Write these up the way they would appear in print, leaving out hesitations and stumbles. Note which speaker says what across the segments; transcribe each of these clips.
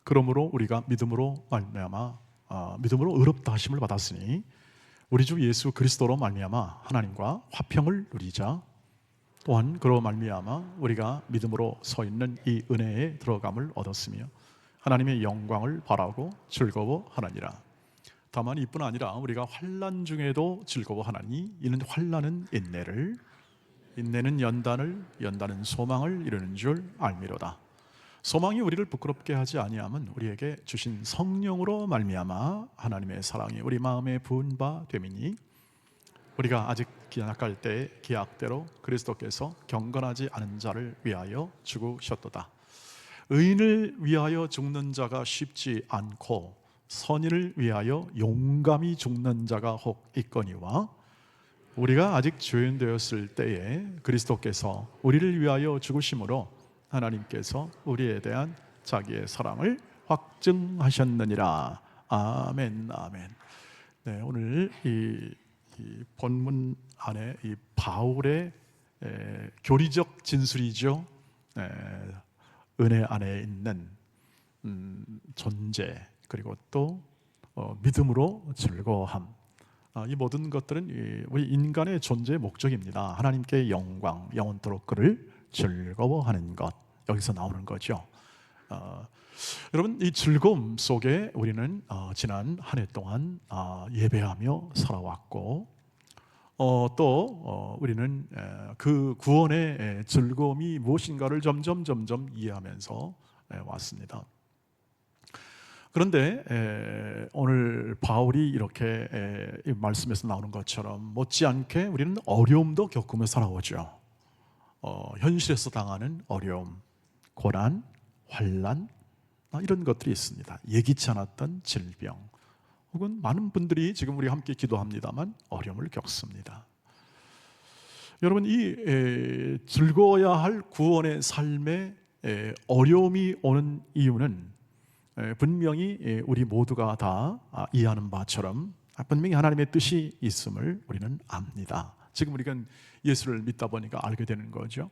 Speaker 1: 그러므로 우리가 믿음으로 말미암아 믿음으로 의롭다 하심을 받았으니 우리 주 예수 그리스도로 말미암아 하나님과 화평을 누리자. 또한 그로 말미암아 우리가 믿음으로 서 있는 이 은혜에 들어감을 얻었으며 하나님의 영광을 바라고 즐거워하느니라. 다만 이뿐 아니라 우리가 환난 중에도 즐거워하나니 이는 환난은 인내를, 인내는 연단을, 연단은 소망을 이루는 줄 알미로다. 소망이 우리를 부끄럽게 하지 아니함은 우리에게 주신 성령으로 말미암아 하나님의 사랑이 우리 마음에 부은 바 됨이니 우리가 아직 기약할 때의 기약대로 그리스도께서 경건하지 않은 자를 위하여 죽으셨도다. 의인을 위하여 죽는 자가 쉽지 않고 선인을 위하여 용감히 죽는 자가 혹 있거니와 우리가 아직 죄인 되었을 때에 그리스도께서 우리를 위하여 죽으심으로 하나님께서 우리에 대한 자기의 사랑을 확증하셨느니라. 아멘, 아멘. 네, 오늘 이 본문 안에 이 바울의 교리적 진술이죠. 은혜 안에 있는 존재, 그리고 또 믿음으로 즐거워함. 이 모든 것들은 우리 인간의 존재의 목적입니다. 하나님께 영광, 영원토록 그를 즐거워하는 것, 여기서 나오는 거죠. 여러분, 이 즐거움 속에 우리는 지난 한 해 동안 예배하며 살아왔고 또 우리는 그 구원의 즐거움이 무엇인가를 점점 이해하면서 왔습니다. 그런데 오늘 바울이 이렇게 이 말씀에서 나오는 것처럼 못지않게 우리는 어려움도 겪으며 살아오죠. 현실에서 당하는 어려움, 고난, 환난, 이런 것들이 있습니다. 예기치 않았던 질병, 혹은 많은 분들이 지금 우리 함께 기도합니다만 어려움을 겪습니다. 여러분, 이 즐거워야 할 구원의 삶에 어려움이 오는 이유는 분명히 우리 모두가 다 이해하는 바처럼 분명히 하나님의 뜻이 있음을 우리는 압니다. 지금 우리가 예수를 믿다 보니까 알게 되는 거죠.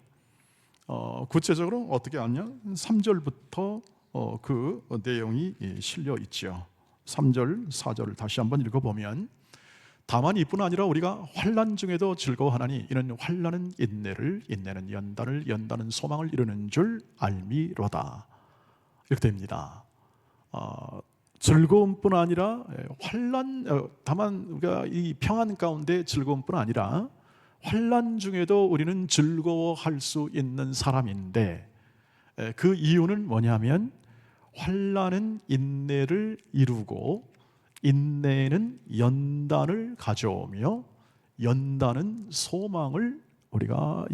Speaker 1: 구체적으로 어떻게 하냐? 3절부터 그 내용이 실려 있죠. 3절, 4절을 다시 한번 읽어보면 다만 이뿐 아니라 우리가 환난 중에도 즐거워하나니 이는 환난은 인내를, 인내는 연단을, 연단은 소망을 이루는 줄 알미로다. 이렇게 됩니다. 즐거움뿐 아니라 환난, 다만 우리가 이 평안 가운데 즐거움뿐 아니라 환난 중에도 우리는 즐거워할 수 있는 사람인데 그 이유는 뭐냐면 환난은 인내를 이루고 인내는 연단을 가져오며 연단은 소망을 우리가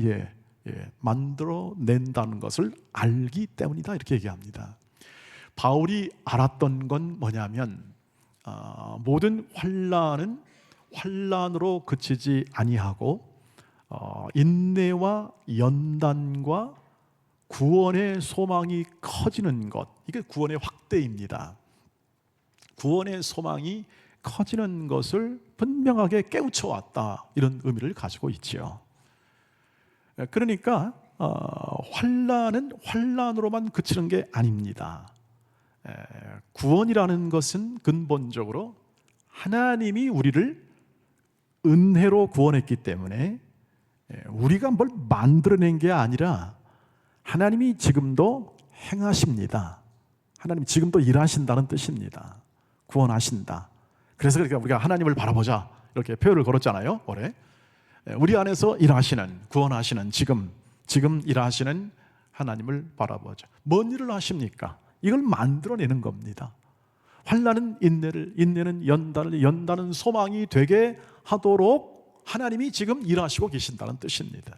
Speaker 1: 만들어낸다는 것을 알기 때문이다, 이렇게 얘기합니다. 바울이 알았던 건 뭐냐면 모든 환난은 환난으로 그치지 아니하고 인내와 연단과 구원의 소망이 커지는 것, 이게 구원의 확대입니다. 구원의 소망이 커지는 것을 분명하게 깨우쳐 왔다, 이런 의미를 가지고 있지요. 그러니까 환난은 환난으로만 그치는 게 아닙니다. 구원이라는 것은 근본적으로 하나님이 우리를 은혜로 구원했기 때문에 우리가 뭘 만들어낸 게 아니라 하나님이 지금도 행하십니다. 하나님이 지금도 일하신다는 뜻입니다. 구원하신다. 그래서 우리가 하나님을 바라보자, 이렇게 표현을 걸었잖아요, 올해. 우리 안에서 일하시는, 구원하시는, 지금 일하시는 하나님을 바라보자. 뭔 일을 하십니까? 이걸 만들어내는 겁니다. 환난은 인내를, 인내는 연단을, 연단은 소망이 되게 하도록 하나님이 지금 일하시고 계신다는 뜻입니다.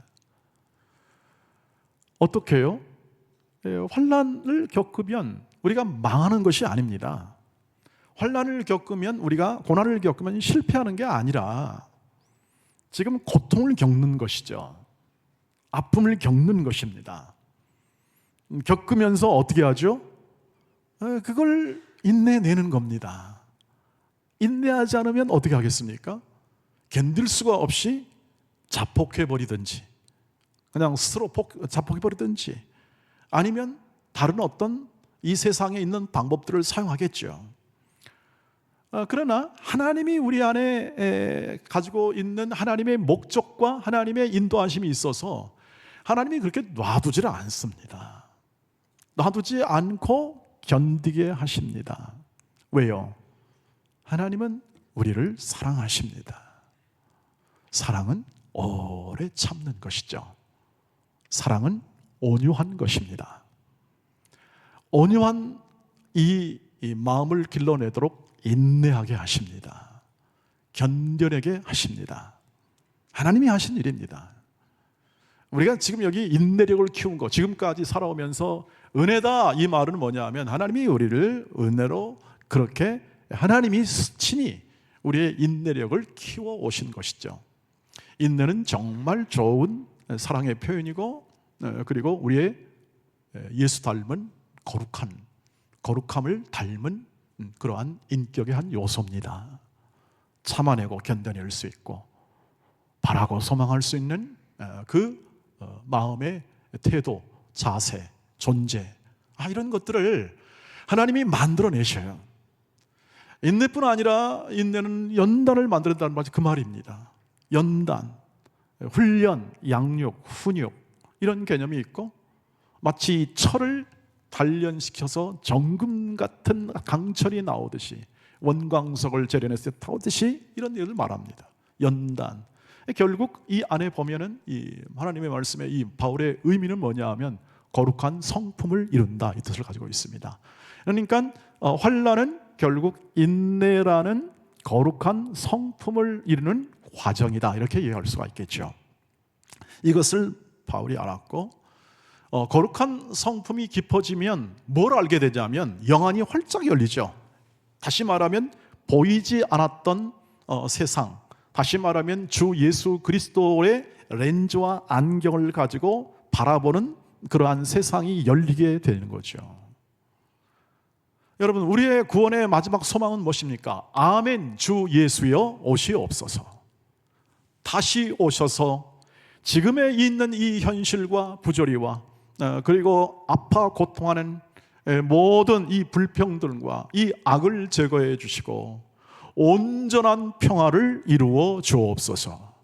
Speaker 1: 어떻게 해요? 환난을 겪으면 우리가 망하는 것이 아닙니다. 환난을 겪으면, 우리가 고난을 겪으면 실패하는 게 아니라 지금 고통을 겪는 것이죠. 아픔을 겪는 것입니다. 겪으면서 어떻게 하죠? 그걸 인내내는 겁니다. 인내하지 않으면 어떻게 하겠습니까? 견딜 수가 없이 자폭해버리든지, 그냥 스스로 자폭해버리든지, 아니면 다른 어떤 이 세상에 있는 방법들을 사용하겠죠. 그러나 하나님이 우리 안에 가지고 있는 하나님의 목적과 하나님의 인도하심이 있어서 하나님이 그렇게 놔두지를 않습니다. 놔두지 않고 견디게 하십니다. 왜요? 하나님은 우리를 사랑하십니다. 사랑은 오래 참는 것이죠. 사랑은 온유한 것입니다. 온유한 이 마음을 길러내도록 인내하게 하십니다. 견뎌내게 하십니다. 하나님이 하신 일입니다. 우리가 지금 여기 인내력을 키운 거, 지금까지 살아오면서 은혜다 이 말은 뭐냐 하면 하나님이 우리를 은혜로 그렇게 하나님이 친히 우리의 인내력을 키워 오신 것이죠. 인내는 정말 좋은 사랑의 표현이고, 그리고 우리의 예수 닮은 거룩함을 닮은 그러한 인격의 한 요소입니다. 참아내고 견뎌낼 수 있고 바라고 소망할 수 있는 그 마음의 태도, 자세, 존재, 이런 것들을 하나님이 만들어내셔요. 인내뿐 아니라 인내는 연단을 만든다는 말이 그 말입니다. 연단, 훈련, 양육, 훈육 이런 개념이 있고, 마치 철을 단련시켜서 정금 같은 강철이 나오듯이, 원광석을 재련했을 때 나오듯이 이런 일을 말합니다. 연단. 결국 이 안에 보면은 이 하나님의 말씀에 이 바울의 의미는 뭐냐 하면 거룩한 성품을 이룬다 이 뜻을 가지고 있습니다. 그러니까 환난은 결국 인내라는 거룩한 성품을 이루는 과정이다 이렇게 이해할 수가 있겠죠. 이것을 바울이 알았고, 거룩한 성품이 깊어지면 뭘 알게 되냐면 영안이 활짝 열리죠. 다시 말하면 보이지 않았던 세상, 다시 말하면 주 예수 그리스도의 렌즈와 안경을 가지고 바라보는 그러한 세상이 열리게 되는 거죠. 여러분, 우리의 구원의 마지막 소망은 무엇입니까? 아멘 주 예수여 오시옵소서. 다시 오셔서 지금에 있는 이 현실과 부조리와 그리고 아파 고통하는 모든 이 불평들과 이 악을 제거해 주시고 온전한 평화를 이루어 주옵소서.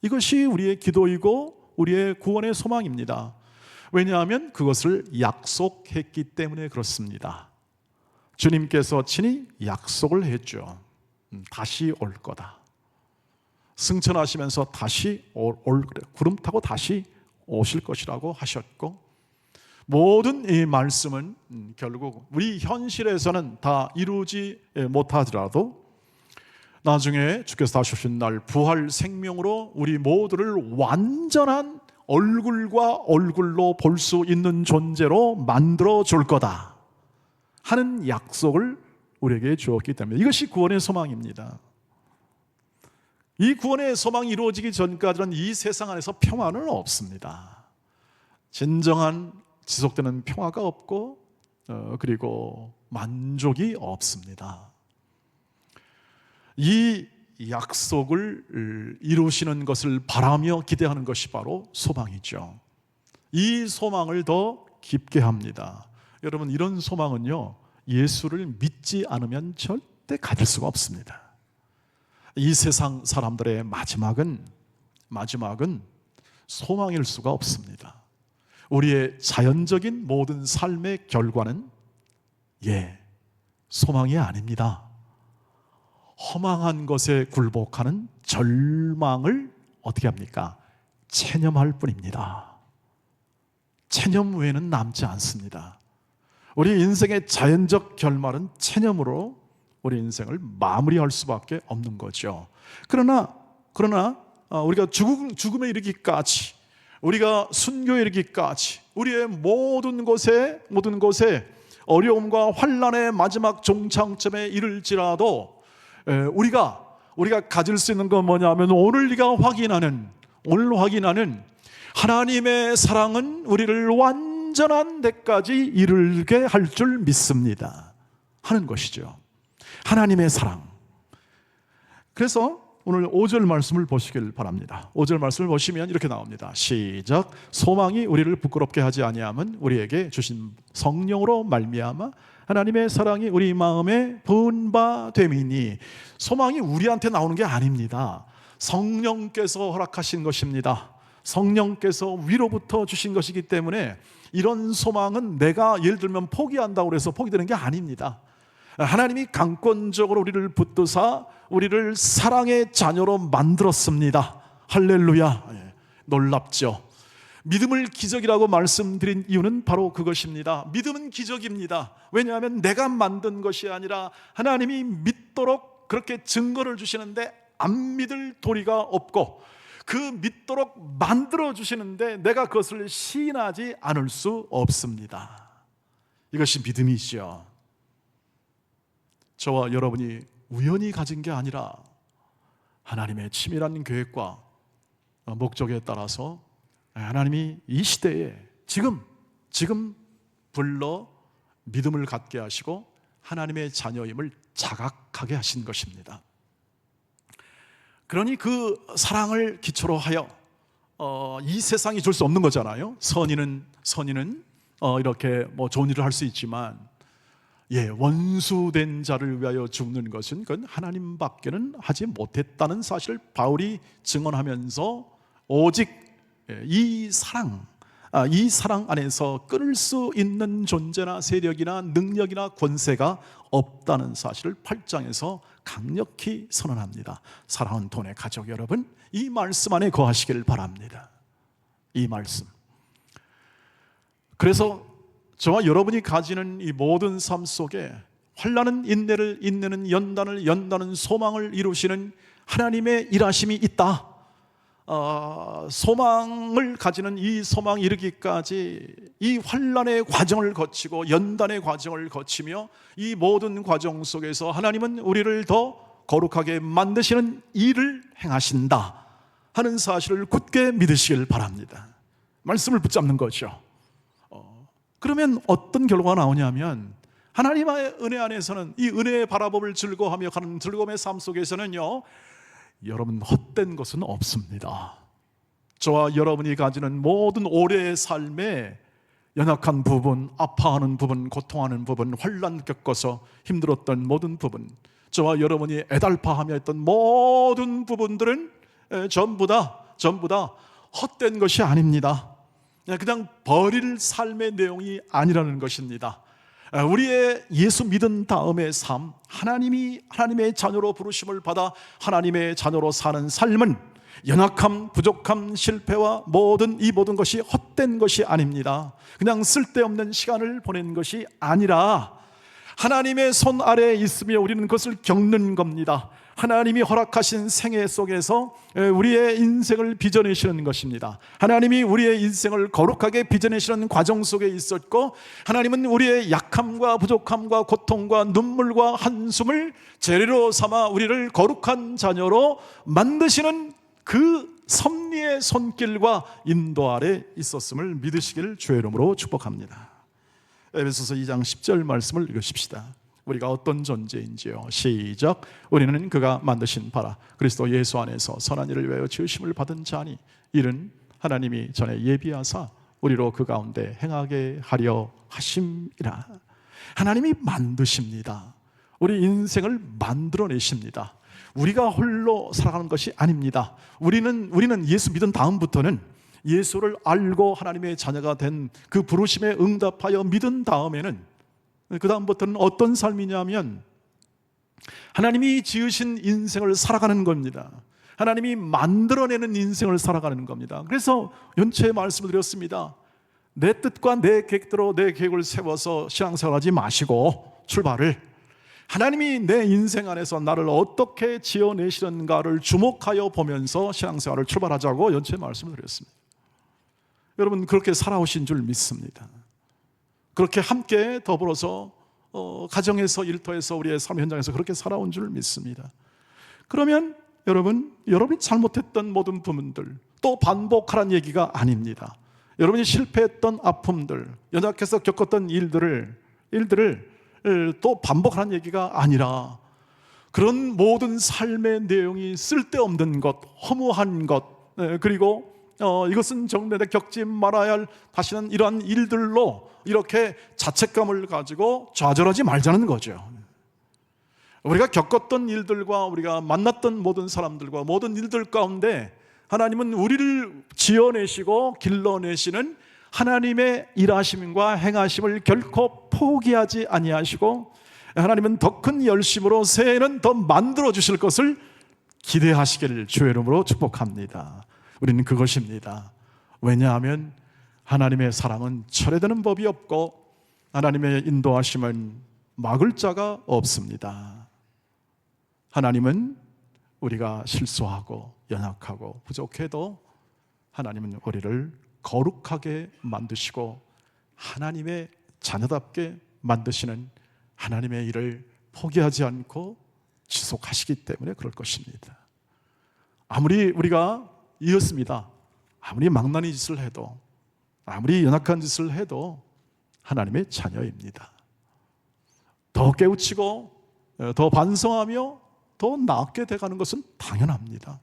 Speaker 1: 이것이 우리의 기도이고 우리의 구원의 소망입니다. 왜냐하면 그것을 약속했기 때문에 그렇습니다. 주님께서 친히 약속을 했죠. 다시 올 거다. 승천하시면서 다시 구름 타고 다시 오실 것이라고 하셨고, 모든 이 말씀은 결국 우리 현실에서는 다 이루지 못하더라도 나중에 주께서 다시 오신 날 부활 생명으로 우리 모두를 완전한 얼굴과 얼굴로 볼 수 있는 존재로 만들어 줄 거다 하는 약속을 우리에게 주었기 때문에 이것이 구원의 소망입니다. 이 구원의 소망이 이루어지기 전까지는 이 세상 안에서 평화는 없습니다. 진정한 지속되는 평화가 없고 그리고 만족이 없습니다. 이 약속을 이루시는 것을 바라며 기대하는 것이 바로 소망이죠. 이 소망을 더 깊게 합니다. 여러분, 이런 소망은요, 예수를 믿지 않으면 절대 가질 수가 없습니다. 이 세상 사람들의 마지막은 소망일 수가 없습니다. 우리의 자연적인 모든 삶의 결과는 소망이 아닙니다. 허망한 것에 굴복하는 절망을 어떻게 합니까? 체념할 뿐입니다. 체념 외에는 남지 않습니다. 우리 인생의 자연적 결말은 체념으로 우리 인생을 마무리할 수밖에 없는 거죠. 그러나 우리가 죽음에 이르기까지, 우리가 순교에 이르기까지 우리의 모든 곳에 어려움과 환난의 마지막 종착점에 이를지라도 우리가 가질 수 있는 건 뭐냐면 오늘 확인하는 하나님의 사랑은 우리를 완전한 데까지 이르게 할 줄 믿습니다 하는 것이죠. 하나님의 사랑. 그래서 오늘 5절 말씀을 보시길 바랍니다. 5절 말씀을 보시면 이렇게 나옵니다. 시작. 소망이 우리를 부끄럽게 하지 아니함은 우리에게 주신 성령으로 말미암아 하나님의 사랑이 우리 마음에 부은 바 됨이니. 소망이 우리한테 나오는 게 아닙니다. 성령께서 허락하신 것입니다. 성령께서 위로부터 주신 것이기 때문에 이런 소망은 내가 예를 들면 포기한다고 해서 포기되는 게 아닙니다. 하나님이 강권적으로 우리를 붙드사 우리를 사랑의 자녀로 만들었습니다. 할렐루야. 놀랍죠. 믿음을 기적이라고 말씀드린 이유는 바로 그것입니다. 믿음은 기적입니다. 왜냐하면 내가 만든 것이 아니라 하나님이 믿도록 그렇게 증거를 주시는데 안 믿을 도리가 없고, 그 믿도록 만들어 주시는데 내가 그것을 시인하지 않을 수 없습니다. 이것이 믿음이죠. 저와 여러분이 우연히 가진 게 아니라 하나님의 치밀한 계획과 목적에 따라서 하나님이 이 시대에 지금 불러 믿음을 갖게 하시고 하나님의 자녀임을 자각하게 하신 것입니다. 그러니 그 사랑을 기초로 하여 이 세상이 줄 수 없는 거잖아요. 선인은 이렇게 좋은 일을 할 수 있지만 원수된 자를 위하여 죽는 것은 그건 하나님밖에는 하지 못했다는 사실을 바울이 증언하면서 오직 이 사랑 안에서 끊을 수 있는 존재나 세력이나 능력이나 권세가 없다는 사실을 8장에서 강력히 선언합니다. 사랑하는 돈의 가족 여러분, 이 말씀 안에 거하시길 바랍니다. 이 말씀. 그래서 저와 여러분이 가지는 이 모든 삶 속에 환난은 인내를, 인내는 연단을, 연단은 소망을 이루시는 하나님의 일하심이 있다. 소망을 가지는 이 소망 이르기까지 이 환난의 과정을 거치고 연단의 과정을 거치며 이 모든 과정 속에서 하나님은 우리를 더 거룩하게 만드시는 일을 행하신다 하는 사실을 굳게 믿으시길 바랍니다. 말씀을 붙잡는 거죠. 그러면 어떤 결과가 나오냐면 하나님의 은혜 안에서는 이 은혜의 바라봄을 즐거워하며 가는 즐거움의 삶 속에서는요, 여러분 헛된 것은 없습니다. 저와 여러분이 가지는 모든 올해의 삶에 연약한 부분, 아파하는 부분, 고통하는 부분, 환난 겪어서 힘들었던 모든 부분, 저와 여러분이 애달파하며 했던 모든 부분들은 전부 다 헛된 것이 아닙니다. 그냥 버릴 삶의 내용이 아니라는 것입니다. 우리의 예수 믿은 다음의 삶, 하나님의 자녀로 부르심을 받아 하나님의 자녀로 사는 삶은 연약함, 부족함, 실패와 이 모든 것이 헛된 것이 아닙니다. 그냥 쓸데없는 시간을 보낸 것이 아니라 하나님의 손 아래에 있으며 우리는 그것을 겪는 겁니다. 하나님이 허락하신 생애 속에서 우리의 인생을 빚어내시는 것입니다. 하나님이 우리의 인생을 거룩하게 빚어내시는 과정 속에 있었고, 하나님은 우리의 약함과 부족함과 고통과 눈물과 한숨을 재료로 삼아 우리를 거룩한 자녀로 만드시는 그 섭리의 손길과 인도 아래 있었음을 믿으시기를 주의 이름으로 축복합니다. 에베소서 2장 10절 말씀을 읽으십시다. 우리가 어떤 존재인지요. 시작. 우리는 그가 만드신 바라 그리스도 예수 안에서 선한 일을 위하여 지으심을 받은 자니 이는 하나님이 전에 예비하사 우리로 그 가운데 행하게 하려 하심이라. 하나님이 만드십니다. 우리 인생을 만들어내십니다. 우리가 홀로 살아가는 것이 아닙니다. 우리는 예수 믿은 다음부터는 예수를 알고 하나님의 자녀가 된 그 부르심에 응답하여 믿은 다음에는 그 다음부터는 어떤 삶이냐면 하나님이 지으신 인생을 살아가는 겁니다. 하나님이 만들어내는 인생을 살아가는 겁니다. 그래서 연초에 말씀을 드렸습니다. 내 뜻과 내 계획대로 내 계획을 세워서 신앙생활하지 마시고 출발을 하나님이 내 인생 안에서 나를 어떻게 지어내시는가를 주목하여 보면서 신앙생활을 출발하자고 연초에 말씀을 드렸습니다. 여러분 그렇게 살아오신 줄 믿습니다. 그렇게 함께 더불어서 가정에서 일터에서 우리의 삶 현장에서 그렇게 살아온 줄 믿습니다. 그러면 여러분이 잘못했던 모든 부분들 또 반복하라는 얘기가 아닙니다. 여러분이 실패했던 아픔들, 연약해서 겪었던 일들을 또 반복하라는 얘기가 아니라 그런 모든 삶의 내용이 쓸데없는 것, 허무한 것, 그리고 이것은 정말 겪지 말아야 할 다시는 이러한 일들로 이렇게 자책감을 가지고 좌절하지 말자는 거죠. 우리가 겪었던 일들과 우리가 만났던 모든 사람들과 모든 일들 가운데 하나님은 우리를 지어내시고 길러내시는 하나님의 일하심과 행하심을 결코 포기하지 아니하시고, 하나님은 더 큰 열심으로 새해에는 더 만들어 주실 것을 기대하시기를 주의 이름으로 축복합니다. 우리는 그것입니다. 왜냐하면 하나님의 사랑은 철회되는 법이 없고 하나님의 인도하심은 막을 자가 없습니다. 하나님은 우리가 실수하고 연약하고 부족해도 하나님은 우리를 거룩하게 만드시고 하나님의 자녀답게 만드시는 하나님의 일을 포기하지 않고 지속하시기 때문에 그럴 것입니다. 아무리 우리가 이렇습니다. 아무리 망나니 짓을 해도, 아무리 연약한 짓을 해도 하나님의 자녀입니다. 더 깨우치고 더 반성하며 더 나았게 돼가는 것은 당연합니다.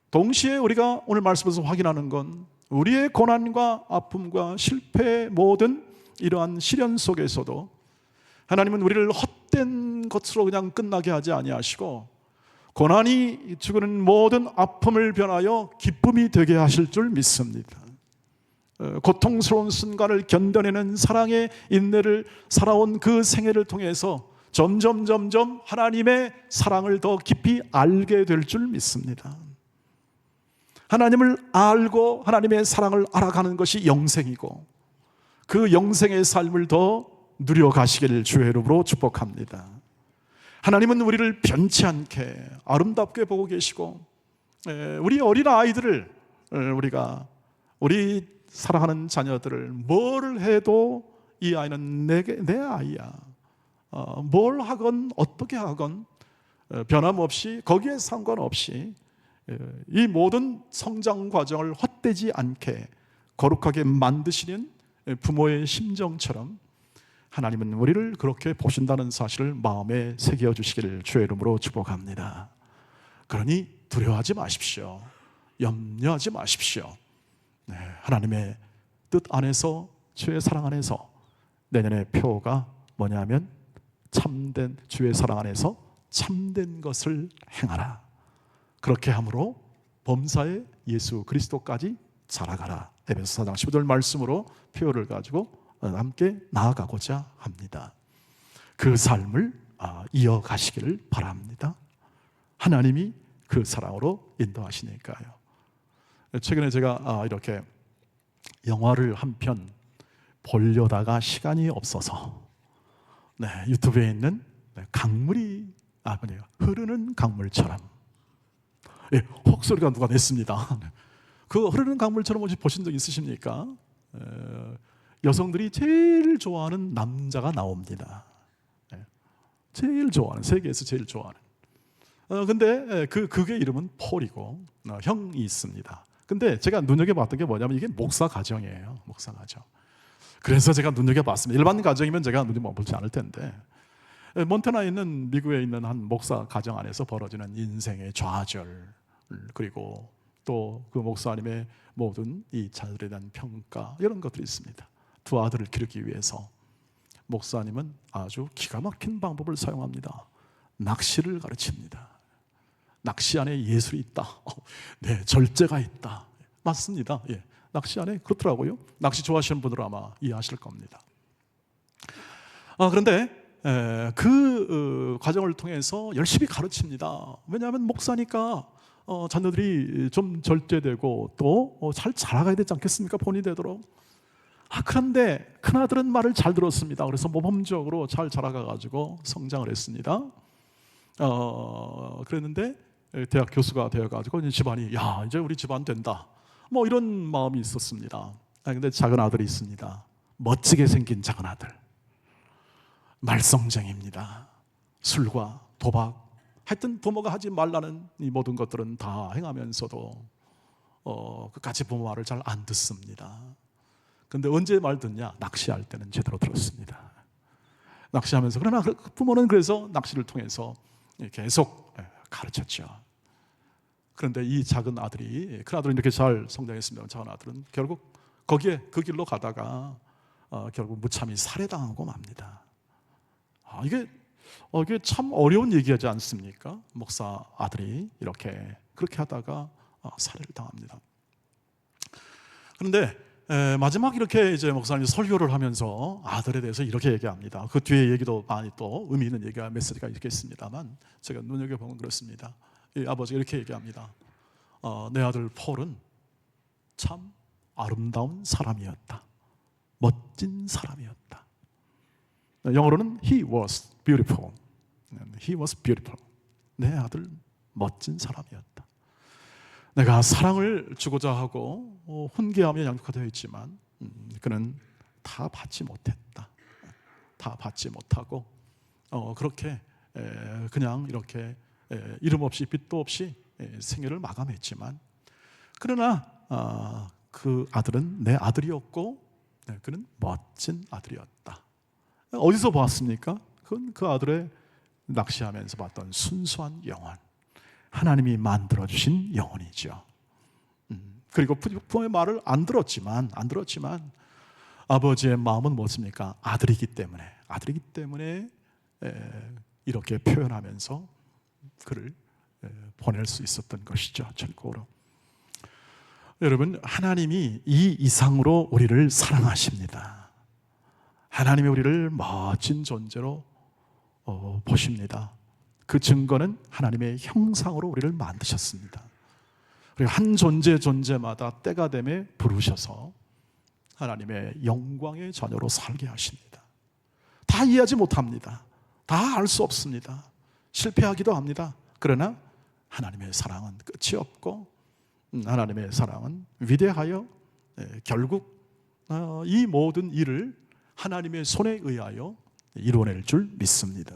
Speaker 1: 동시에 우리가 오늘 말씀에서 확인하는 건 우리의 고난과 아픔과 실패의 모든 이러한 시련 속에서도 하나님은 우리를 헛된 것으로 그냥 끝나게 하지 아니하시고 고난이 주는 모든 아픔을 변하여 기쁨이 되게 하실 줄 믿습니다. 고통스러운 순간을 견뎌내는 사랑의 인내를 살아온 그 생애를 통해서 점점 하나님의 사랑을 더 깊이 알게 될 줄 믿습니다. 하나님을 알고 하나님의 사랑을 알아가는 것이 영생이고 그 영생의 삶을 더 누려가시기를 주의 이름으로 축복합니다. 하나님은 우리를 변치 않게 아름답게 보고 계시고 우리 어린 아이들을 우리 사랑하는 자녀들을 뭘 해도 이 아이는 내 아이야. 뭘 하건 어떻게 하건 변함없이 거기에 상관없이 이 모든 성장 과정을 헛되지 않게 거룩하게 만드시는 부모의 심정처럼 하나님은 우리를 그렇게 보신다는 사실을 마음에 새겨주시기를 주의 이름으로 축복합니다. 그러니 두려워하지 마십시오. 염려하지 마십시오. 하나님의 뜻 안에서, 주의 사랑 안에서 내년의 표가 뭐냐면 참된 주의 사랑 안에서 참된 것을 행하라. 그렇게 함으로 범사의 예수 그리스도까지 자라가라. 에베소 4장 15절 말씀으로 표를 가지고 함께 나아가고자 합니다. 그 삶을 이어가시기를 바랍니다. 하나님이 그 사랑으로 인도하시니까요. 최근에 제가 이렇게 영화를 한 편 보려다가 시간이 없어서 유튜브에 있는 강물이 흐르는 강물처럼, 혹소리가 누가 냈습니다. 그 흐르는 강물처럼 혹시 보신 적 있으십니까? 여성들이 제일 좋아하는 남자가 나옵니다. 제일 좋아하는, 세계에서 제일 좋아하는. 근데 그게 이름은 폴이고 형이 있습니다. 근데 제가 눈여겨봤던 게 뭐냐면 이게 목사 가정이에요. 목사 가정. 그래서 제가 눈여겨봤습니다. 일반 가정이면 제가 눈여겨보지 않을 텐데 몬테나에 있는 미국에 있는 한 목사 가정 안에서 벌어지는 인생의 좌절, 그리고 또 그 목사님의 모든 이 자녀들에 대한 평가, 이런 것들이 있습니다. 두 아들을 기르기 위해서 목사님은 아주 기가 막힌 방법을 사용합니다. 낚시를 가르칩니다. 낚시 안에 예술이 있다. 절제가 있다. 맞습니다. 낚시 안에 그렇더라고요. 낚시 좋아하시는 분들은 아마 이해하실 겁니다. 그런데 그 과정을 통해서 열심히 가르칩니다. 왜냐하면 목사니까 자녀들이 좀 절제되고 또 잘 자라가야 되지 않겠습니까? 본이 되도록. 그런데 큰아들은 말을 잘 들었습니다. 그래서 모범적으로 잘 자라가가지고 성장을 했습니다. 그랬는데 대학 교수가 되어가지고 이제 집안이 이제 우리 집안 된다, 뭐 이런 마음이 있었습니다. 근데 작은 아들이 있습니다. 멋지게 생긴 작은 아들. 말썽쟁이입니다. 술과 도박, 하여튼 부모가 하지 말라는 이 모든 것들은 다 행하면서도 끝까지 부모 말을 잘 안 듣습니다. 근데 언제 말 듣냐? 낚시할 때는 제대로 들었습니다. 낚시하면서. 그러나 부모는 그래서 낚시를 통해서 계속 가르쳤죠. 그런데 이 작은 아들이, 큰 아들은 이렇게 잘 성장했습니다. 작은 아들은 결국 거기에 그 길로 가다가 결국 무참히 살해당하고 맙니다. 이게 참 어려운 얘기하지 않습니까? 목사 아들이 그렇게 하다가 살해를 당합니다. 그런데 마지막 이렇게 이제 목사님이 설교를 하면서 아들에 대해서 이렇게 얘기합니다. 그 뒤에 얘기도 많이 또 의미 있는 얘기가 메시지가 있겠습니다만 제가 눈여겨보면 그렇습니다. 이 아버지가 이렇게 얘기합니다. 내 아들 폴은 참 아름다운 사람이었다. 멋진 사람이었다. 영어로는 He was beautiful. He was beautiful. 내 아들 멋진 사람이었다. 내가 사랑을 주고자 하고 훈계하며 양육하되어 있지만 그는 다 받지 못했다. 다 받지 못하고 그렇게 그냥 이렇게 이름 없이 빛도 없이 생애를 마감했지만, 그러나 그 아들은 내 아들이었고 그는 멋진 아들이었다. 어디서 보았습니까? 그건 그 아들의 낚시하면서 봤던 순수한 영혼, 하나님이 만들어주신 영혼이죠. 그리고 부모의 말을 안 들었지만 아버지의 마음은 무엇입니까? 아들이기 때문에 이렇게 표현하면서 그를 보낼 수 있었던 것이죠. 천국으로. 여러분, 하나님이 이 이상으로 우리를 사랑하십니다. 하나님이 우리를 멋진 존재로 보십니다. 그 증거는 하나님의 형상으로 우리를 만드셨습니다. 그리고 한 존재마다 때가 되매 부르셔서 하나님의 영광의 자녀로 살게 하십니다. 다 이해하지 못합니다. 다 알 수 없습니다. 실패하기도 합니다. 그러나 하나님의 사랑은 끝이 없고 하나님의 사랑은 위대하여 결국 이 모든 일을 하나님의 손에 의하여 이루어낼 줄 믿습니다.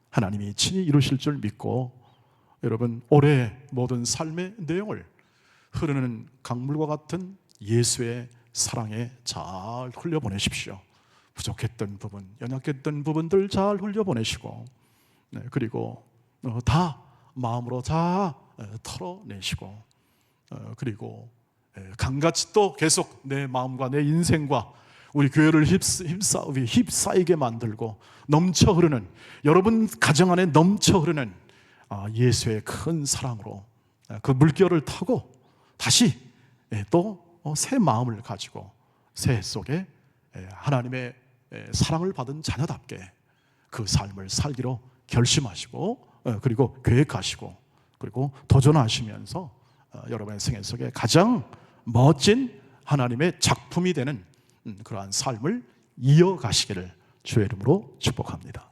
Speaker 1: 하나님이 친히 이루실 줄 믿고, 여러분, 올해 모든 삶의 내용을 흐르는 강물과 같은 예수의 사랑에 잘 흘려보내십시오. 부족했던 부분, 연약했던 부분들 잘 흘려보내시고, 그리고 다 마음으로 다 털어내시고, 그리고 강같이 또 계속 내 마음과 내 인생과 우리 교회를 휩싸이게 만들고 넘쳐 흐르는, 여러분 가정 안에 넘쳐 흐르는 예수의 큰 사랑으로 그 물결을 타고 다시 또 새 마음을 가지고 새해 속에 하나님의 사랑을 받은 자녀답게 그 삶을 살기로 결심하시고, 그리고 계획하시고, 그리고 도전하시면서 여러분의 생애 속에 가장 멋진 하나님의 작품이 되는 그러한 삶을 이어가시기를 주의 이름으로 축복합니다.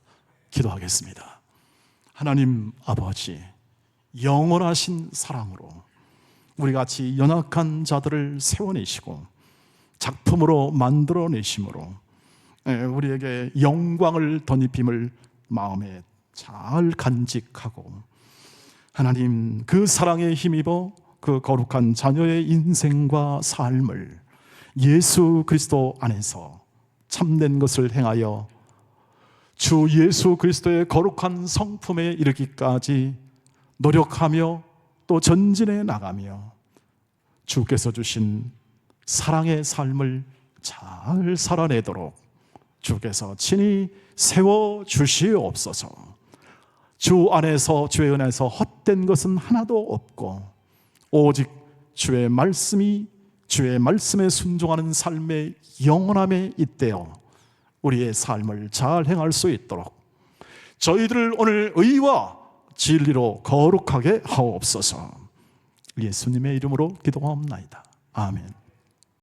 Speaker 1: 기도하겠습니다. 하나님 아버지, 영원하신 사랑으로 우리같이 연약한 자들을 세워내시고 작품으로 만들어내심으로 우리에게 영광을 덧입힘을 마음에 잘 간직하고, 하나님 그 사랑에 힘입어 그 거룩한 자녀의 인생과 삶을 예수 그리스도 안에서 참된 것을 행하여 주 예수 그리스도의 거룩한 성품에 이르기까지 노력하며 또 전진해 나가며 주께서 주신 사랑의 삶을 잘 살아내도록 주께서 친히 세워주시옵소서. 주 안에서, 주의 은혜에서 헛된 것은 하나도 없고 오직 주의 말씀에 순종하는 삶의 영원함에 잇대어 우리의 삶을 잘 행할 수 있도록 저희들을 오늘 의와 진리로 거룩하게 하옵소서. 예수님의 이름으로 기도하옵나이다. 아멘.